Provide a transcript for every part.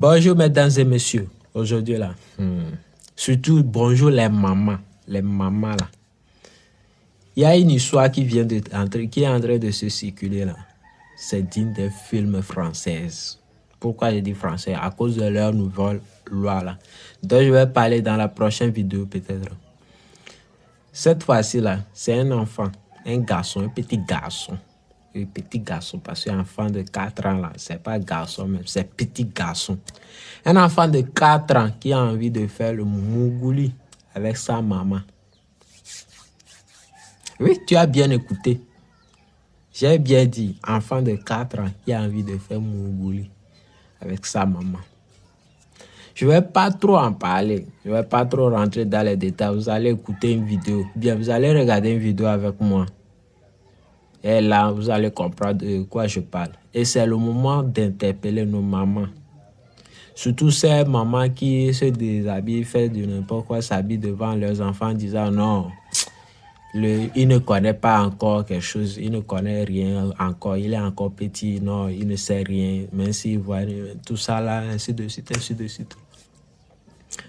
Bonjour mesdames et messieurs, aujourd'hui là, surtout bonjour les mamans là. Il y a une histoire qui qui est en train de se circuler là. C'est digne des films françaises. Pourquoi je dis français? À cause de leur nouvelle loi là. Donc je vais parler dans la prochaine vidéo peut-être. Cette fois-ci là, c'est un enfant, un garçon, un petit garçon. Un petit garçon, parce qu'un enfant de 4 ans là, c'est pas garçon même, c'est petit garçon. Un enfant de 4 ans qui a envie de faire le mougouli avec sa maman. Oui, tu as bien écouté. J'ai bien dit, enfant de 4 ans qui a envie de faire mougouli avec sa maman. Je ne vais pas trop en parler. Je ne vais pas trop rentrer dans les détails. Vous allez écouter une vidéo. Bien, vous allez regarder une vidéo avec moi. Et là, vous allez comprendre de quoi je parle. Et c'est le moment d'interpeller nos mamans. Surtout ces mamans qui se déshabillent, font de n'importe quoi, s'habillent devant leurs enfants en disant non, il ne connaît pas encore quelque chose, il ne connaît rien encore, il est encore petit, non, il ne sait rien, même s'il voit tout ça là, ainsi de suite, ainsi de suite.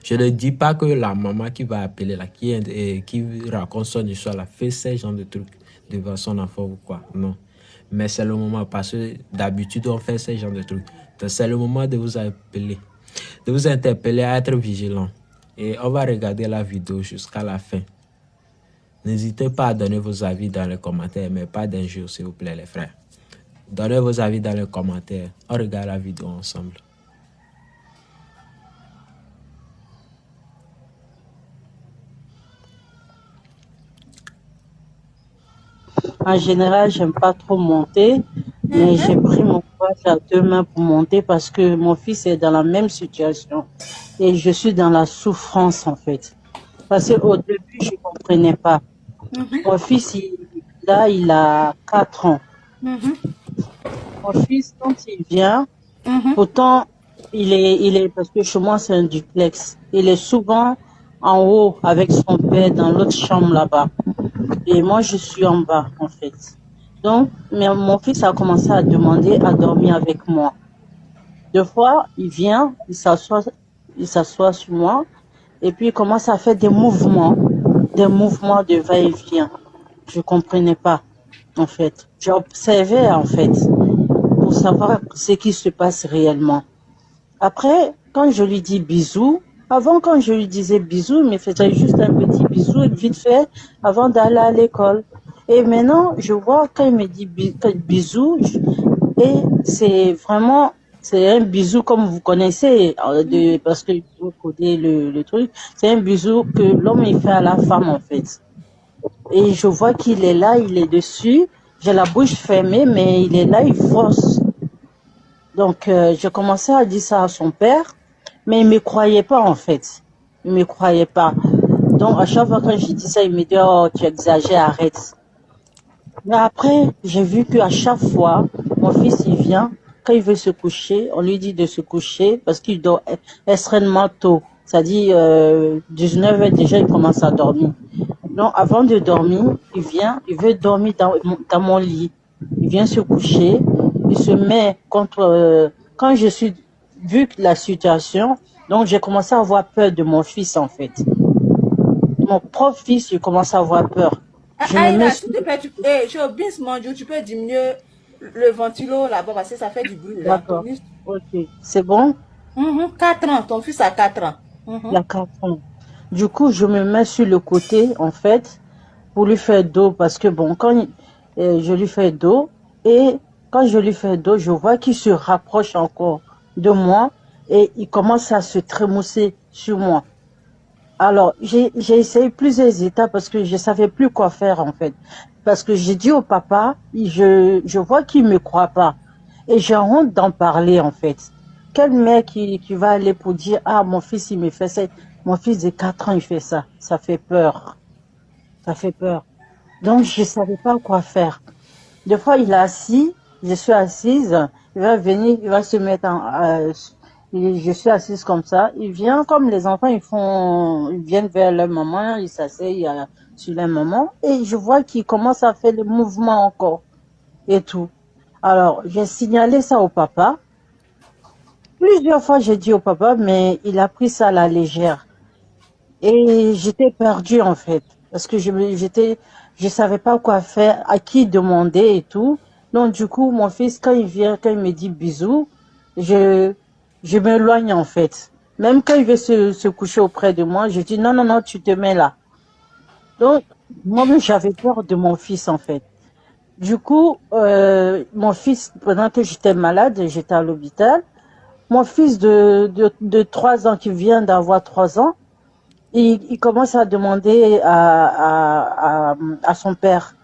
Je ne dis pas que la maman qui va appeler là, qui raconte son histoire là, fait ce genre de trucs devant son enfant ou quoi, non. Mais c'est le moment, parce que d'habitude on fait ce genre de trucs. Donc c'est le moment de vous appeler, de vous interpeller à être vigilant. Et on va regarder la vidéo jusqu'à la fin. N'hésitez pas à donner vos avis dans les commentaires, mais pas d'injures s'il vous plaît les frères. Donnez vos avis dans les commentaires. On regarde la vidéo ensemble. En général, j'aime pas trop monter, mais j'ai pris mon courage à deux mains pour monter parce que mon fils est dans la même situation et je suis dans la souffrance en fait. Parce qu'au début, je comprenais pas. Mon fils, il a 4 ans. Mon fils, quand il vient, pourtant, il est, parce que chez moi, c'est un duplex. Il est souvent en haut avec son père dans l'autre chambre là-bas. Et moi, je suis en bas, en fait. Donc, mon fils a commencé à demander à dormir avec moi. Deux fois, il vient, il s'assoit sur moi, et puis il commence à faire des mouvements de va-et-vient. Je comprenais pas, en fait. J'observais, en fait, pour savoir ce qui se passe réellement. Après, quand je lui dis bisous, avant, quand je lui disais bisous, il me faisait juste un petit bisou vite fait avant d'aller à l'école. Et maintenant, je vois quand il me dit bisous, et c'est vraiment, c'est un bisou comme vous connaissez, parce que vous connaissez le truc, c'est un bisou que l'homme il fait à la femme en fait. Et je vois qu'il est là, il est dessus, j'ai la bouche fermée, mais il est là, il force. Donc, je commençais à dire ça à son père, mais il me croyait pas en fait. Il me croyait pas. Donc, à chaque fois que je dis ça, il me dit, oh, tu exagères, arrête. Mais après, j'ai vu qu'à chaque fois, mon fils, il vient, quand il veut se coucher, on lui dit de se coucher parce qu'il dort extrêmement tôt. C'est-à-dire, 19h déjà, il commence à dormir. Donc, avant de dormir, il vient, il veut dormir dans mon lit. Il vient se coucher, il se met contre... quand je suis... Vu la situation, donc j'ai commencé à avoir peur de mon fils, en fait. Mon propre fils, j'ai commencé à avoir peur. Aïda, s'il te plaît, j'ai oublié ce moment, tu peux diminuer le ventilo là-bas parce que ça fait du bruit là. D'accord. Ok. C'est bon? 4 ans, ton fils a 4 ans. Il a 4 ans. Du coup, je me mets sur le côté, en fait, pour lui faire dos, parce que bon, quand je lui fais dos, et quand je lui fais dos, je vois qu'il se rapproche encore de moi, et il commence à se trémousser sur moi. Alors, j'ai essayé plusieurs étapes parce que je savais plus quoi faire, en fait. Parce que j'ai dit au papa, je vois qu'il me croit pas. Et j'ai honte d'en parler, en fait. Quelle mère qui va aller pour dire, ah, mon fils, il me fait ça. Mon fils de 4 ans, il fait ça. Ça fait peur. Ça fait peur. Donc, je savais pas quoi faire. Des fois, il est assis, je suis assise, il va venir, il va se mettre je suis assise comme ça, il vient comme les enfants, ils viennent vers leur maman, ils s'asseyent sur leur maman, et je vois qu'il commence à faire le mouvement encore, et tout. Alors, j'ai signalé ça au papa, Plusieurs fois, j'ai dit au papa, mais il a pris ça à la légère. Et j'étais perdue, en fait. Parce que je savais pas quoi faire, à qui demander et tout. Donc, du coup, mon fils, quand il vient, quand il me dit bisous, je, je m'éloigne, en fait. Même quand il veut se coucher auprès de moi, je dis non, non, non, tu te mets là. Donc, moi-même, j'avais peur de mon fils, en fait. Du coup, mon fils, pendant que j'étais malade, j'étais à l'hôpital, mon fils de 3 ans, qui vient d'avoir 3 ans, il commence à demander à son père,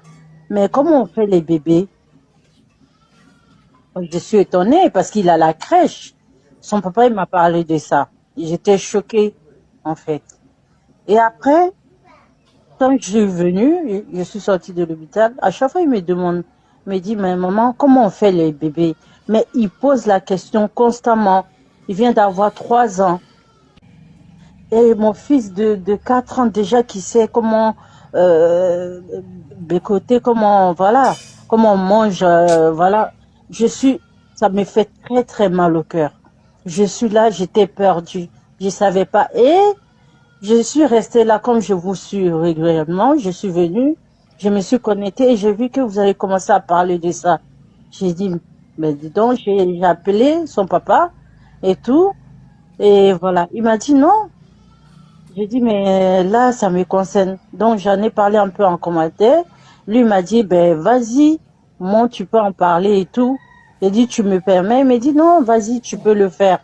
mais comment on fait les bébés? Je suis étonnée parce qu'il a la crèche. Son papa, il m'a parlé de ça. J'étais choquée, en fait. Et après, quand je suis venue, je suis sortie de l'hôpital, à chaque fois, il me demande, il me dit, mais maman, comment on fait les bébés? Mais il pose la question constamment. Il vient d'avoir 3 ans. Et mon fils de 4 ans déjà qui sait comment bécoter, comment on mange, voilà. Ça me fait très très mal au cœur. Je suis là, j'étais perdue. Je savais pas. Et je suis restée là comme je vous suis régulièrement. Je suis venue, je me suis connectée et j'ai vu que vous avez commencé à parler de ça. J'ai dit, mais dis donc, j'ai appelé son papa et tout. Et voilà, il m'a dit non. J'ai dit, mais là, ça me concerne. Donc, j'en ai parlé un peu en commentaire. Lui m'a dit, ben, vas-y, moi, tu peux en parler et tout. J'ai dit, tu me permets? Il m'a dit, non, vas-y, tu peux le faire.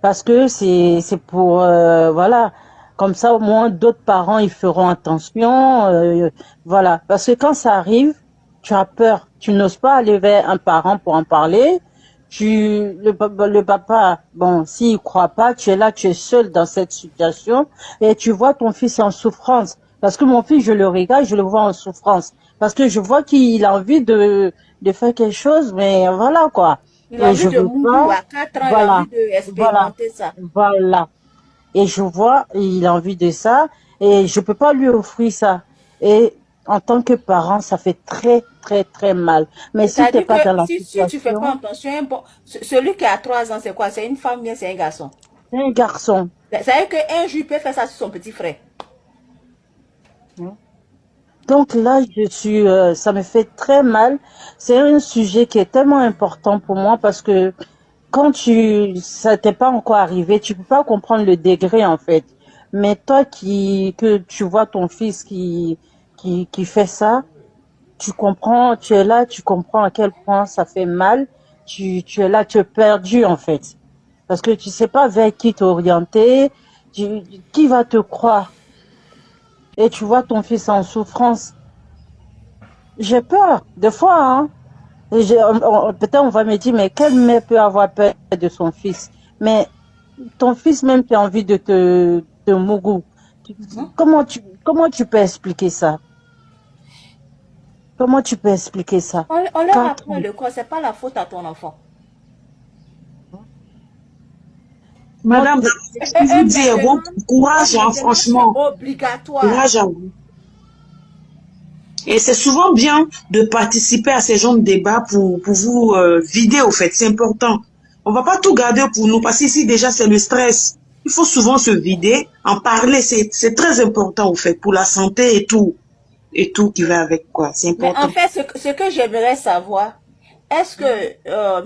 Parce que c'est pour, voilà. Comme ça, au moins, d'autres parents, ils feront attention. Voilà. Parce que quand ça arrive, tu as peur. Tu n'oses pas aller vers un parent pour en parler. Le papa, bon, s'il croit pas, tu es là, tu es seul dans cette situation et tu vois ton fils en souffrance. Parce que mon fils, je le regarde, je le vois en souffrance. Parce que je vois qu'il a envie de faire quelque chose, mais voilà, quoi. Il a Et je envie de veux mourir pas, à 4 ans, il a voilà, envie voilà, d'expérimenter ça. voilà. Et je vois, il a envie de ça et je peux pas lui offrir ça. Et en tant que parent, ça fait très, très, très mal. Mais si t'es C'est-à-dire que pas dans la si tu fais pas situation, attention, bon, celui qui a 3 ans, c'est quoi? C'est une femme, bien c'est un garçon. c'est un garçon. C'est-à-dire qu'un jour, il peut faire ça sur son petit frère. Donc là, ça me fait très mal. C'est un sujet qui est tellement important pour moi parce que quand ça t'est pas encore arrivé, tu peux pas comprendre le degré en fait. Mais toi que tu vois ton fils qui fait ça, tu comprends, tu es là, tu comprends à quel point ça fait mal. Tu es là, tu es perdu en fait. Parce que tu sais pas vers qui t'orienter, qui va te croire. Et tu vois ton fils en souffrance. J'ai peur, des fois, hein. Peut-être on va me dire, mais quelle mère peut avoir peur de son fils? Mais ton fils même qui a envie de te mougou. Comment tu peux expliquer ça? Comment tu peux expliquer ça? On leur 4 apprend ans. le corps, c'est pas la faute à ton enfant. Moi, Madame, ce que Et vous dites, bon courage, hein, maintenant, c'est franchement. obligatoire. Courage à vous. Et c'est souvent bien de participer à ces genres de débats pour vous vider, au fait. C'est important. On va pas tout garder pour nous, parce qu'ici, déjà, c'est le stress. Il faut souvent se vider, en parler. C'est très important, au fait, pour la santé et tout qui va avec, quoi. C'est Mais important. en fait, ce que j'aimerais savoir, est-ce que,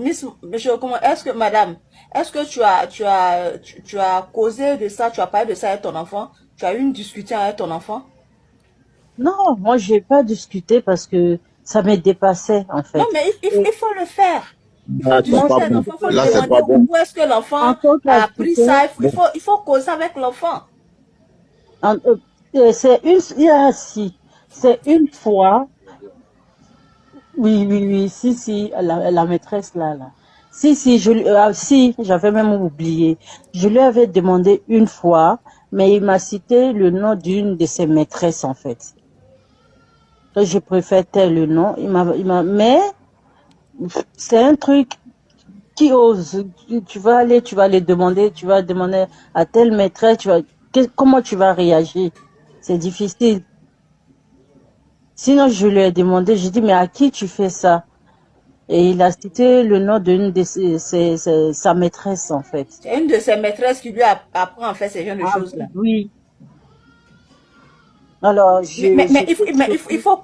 est-ce que, madame, est-ce que tu as causé de ça, tu as parlé de ça avec ton enfant, tu as eu une discussion avec ton enfant? Non, moi, j'ai pas discuté parce que ça me dépassait, en Non, fait. mais Et il faut le faire. Il faut Là, c'est moi, pas discuter avec bon. l'enfant, il faut lui Là, c'est demander pas bon. où est-ce que l'enfant en tant a appris qu'adulte, ça. Il faut causer avec l'enfant. en- euh, c'est une fois, oui, oui, oui, si, la maîtresse là. Si, j'avais même oublié. Je lui avais demandé une fois, mais il m'a cité le nom d'une de ses maîtresses, en fait. Donc, je préfère taire le nom. Mais c'est un truc qui ose. Tu vas aller demander, tu vas demander à telle maîtresse, comment tu vas réagir? C'est difficile. Sinon, je lui ai demandé, j'ai dit, mais à qui tu fais ça? Et il a cité le nom d'une de sa maîtresse, en fait. C'est une de ses maîtresses qui lui apprend à faire ces genres de choses-là. Oui. Alors, Mais il faut